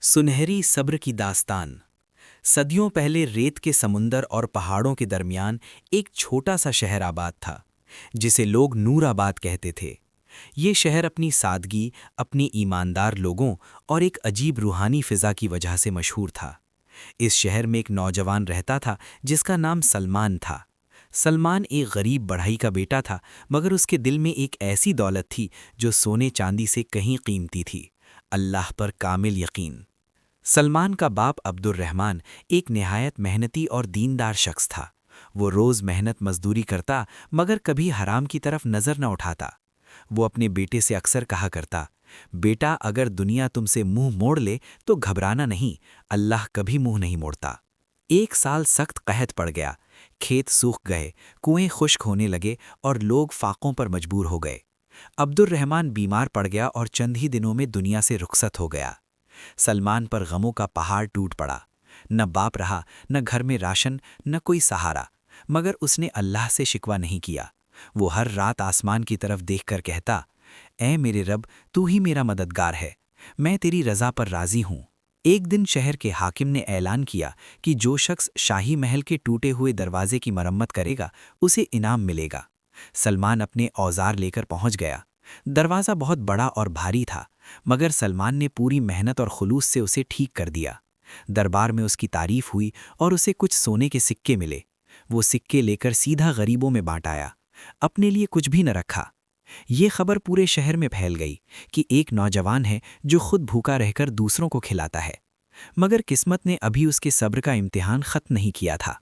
سنہری صبر کی داستان۔ صدیوں پہلے ریت کے سمندر اور پہاڑوں کے درمیان ایک چھوٹا سا شہر آباد تھا جسے لوگ نور آباد کہتے تھے۔ یہ شہر اپنی سادگی، اپنی ایماندار لوگوں اور ایک عجیب روحانی فضا کی وجہ سے مشہور تھا۔ اس شہر میں ایک نوجوان رہتا تھا جس کا نام سلمان تھا۔ سلمان ایک غریب بڑھئی کا بیٹا تھا، مگر اس کے دل میں ایک ایسی دولت تھی جو سونے چاندی سے کہیں قیمتی تھی: اللہ پر کامل یقین۔ سلمان کا باپ عبد الرحمن ایک نہایت محنتی اور دیندار شخص تھا۔ وہ روز محنت مزدوری کرتا مگر کبھی حرام کی طرف نظر نہ اٹھاتا۔ وہ اپنے بیٹے سے اکثر کہا کرتا: بیٹا، اگر دنیا تم سے منہ موڑ لے تو گھبرانا نہیں، اللہ کبھی منہ نہیں موڑتا۔ ایک سال سخت قحط پڑ گیا، کھیت سوکھ گئے، کنویں خشک ہونے لگے اور لوگ فاقوں پر مجبور ہو گئے۔ عبد الرحمن بیمار پڑ گیا اور چند ہی دنوں میں دنیا سے رخصت ہو گیا۔ سلمان پر غموں کا پہاڑ ٹوٹ پڑا۔ نہ باپ رہا، نہ گھر میں راشن، نہ کوئی سہارا، مگر اس نے اللہ سے شکوہ نہیں کیا۔ وہ ہر رات آسمان کی طرف دیکھ کر کہتا: اے میرے رب، تو ہی میرا مددگار ہے، میں تیری رضا پر راضی ہوں۔ ایک دن شہر کے حاکم نے اعلان کیا کہ جو شخص شاہی محل کے ٹوٹے ہوئے دروازے کی مرمت کرے گا اسے انعام ملے گا۔ سلمان اپنے اوزار لے کر پہنچ گیا۔ دروازہ بہت بڑا اور بھاری تھا، مگر سلمان نے پوری محنت اور خلوص سے اسے ٹھیک کر دیا۔ دربار میں اس کی تعریف ہوئی اور اسے کچھ سونے کے سکے ملے۔ وہ سکے لے کر سیدھا غریبوں میں بانٹ آیا، اپنے لیے کچھ بھی نہ رکھا۔ یہ خبر پورے شہر میں پھیل گئی کہ ایک نوجوان ہے جو خود بھوکا رہ کر دوسروں کو کھلاتا ہے۔ مگر قسمت نے ابھی اس کے صبر کا امتحان ختم نہیں کیا تھا۔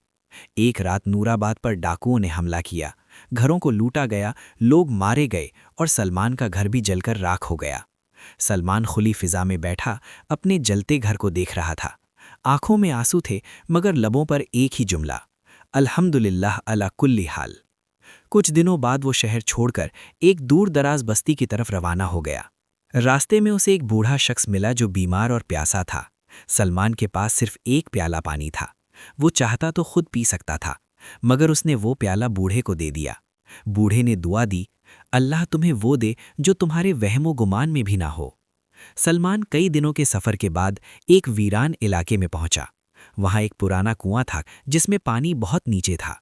ایک رات نور آباد پر ڈاکوؤں نے حملہ کیا، گھروں کو لوٹا گیا، لوگ مارے گئے اور سلمان کا گھر بھی جل کر راکھ ہو گیا۔ سلمان کھلی فضا میں بیٹھا اپنے جلتے گھر کو دیکھ رہا تھا۔ آنکھوں میں آنسو تھے مگر لبوں پر ایک ہی جملہ: الحمدللہ علی کل حال۔ کچھ دنوں بعد وہ شہر چھوڑ کر ایک دور دراز بستی کی طرف روانہ ہو گیا۔ راستے میں اسے ایک بوڑھا شخص ملا جو بیمار اور پیاسا تھا۔ سلمان کے پاس صرف ایک پیالہ پانی تھا۔ وہ چاہتا تو خود پی سکتا تھا، مگر اس نے وہ پیالہ بوڑھے کو دے دیا۔ بوڑھے نے دعا دی: اللہ تمہیں وہ دے جو تمہارے وہم و گمان میں بھی نہ ہو۔ سلمان کئی دنوں کے سفر کے بعد ایک ویران علاقے میں پہنچا۔ وہاں ایک پرانا کنواں تھا جس میں پانی بہت نیچے تھا۔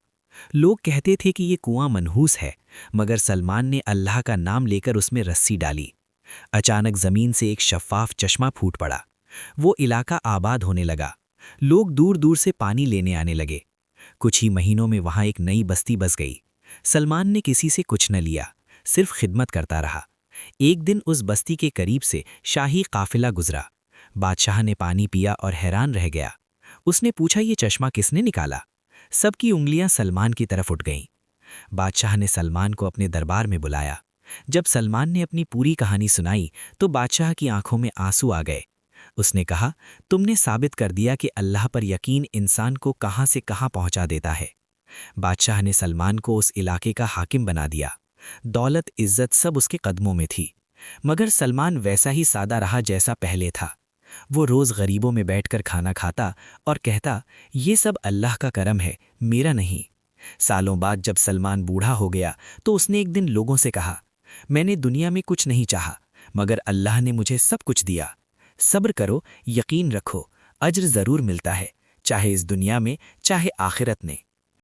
لوگ کہتے تھے کہ یہ کنواں منحوس ہے، مگر سلمان نے اللہ کا نام لے کر اس میں رسی ڈالی۔ اچانک زمین سے ایک شفاف چشمہ پھوٹ پڑا۔ وہ علاقہ آباد ہونے لگا۔ لوگ دور دور سے پانی لینے آنے لگے۔ کچھ ہی مہینوں میں وہاں ایک نئی بستی بس گئی۔ سلمان نے کسی سے کچھ نہ لیا، صرف خدمت کرتا رہا۔ ایک دن اس بستی کے قریب سے شاہی قافلہ گزرا۔ بادشاہ نے پانی پیا اور حیران رہ گیا۔ اس نے پوچھا: یہ چشمہ کس نے نکالا؟ سب کی انگلیاں سلمان کی طرف اٹھ گئیں۔ بادشاہ نے سلمان کو اپنے دربار میں بلایا۔ جب سلمان نے اپنی پوری کہانی سنائی تو بادشاہ کی آنکھوں میں آنسو آ گئے۔ اس نے کہا: تم نے ثابت کر دیا کہ اللہ پر یقین انسان کو کہاں سے کہاں پہنچا دیتا ہے۔ بادشاہ نے سلمان کو اس علاقے کا حاکم بنا دیا۔ دولت، عزت سب اس کے قدموں میں تھی، مگر سلمان ویسا ہی سادہ رہا جیسا پہلے تھا۔ وہ روز غریبوں میں بیٹھ کر کھانا کھاتا اور کہتا: یہ سب اللہ کا کرم ہے، میرا نہیں۔ سالوں بعد جب سلمان بوڑھا ہو گیا تو اس نے ایک دن لوگوں سے کہا: میں نے دنیا میں کچھ نہیں چاہا، مگر اللہ نے مجھے سب کچھ دیا۔ صبر کرو، یقین رکھو، اجر ضرور ملتا ہے، چاہے اس دنیا میں چاہے آخرت میں۔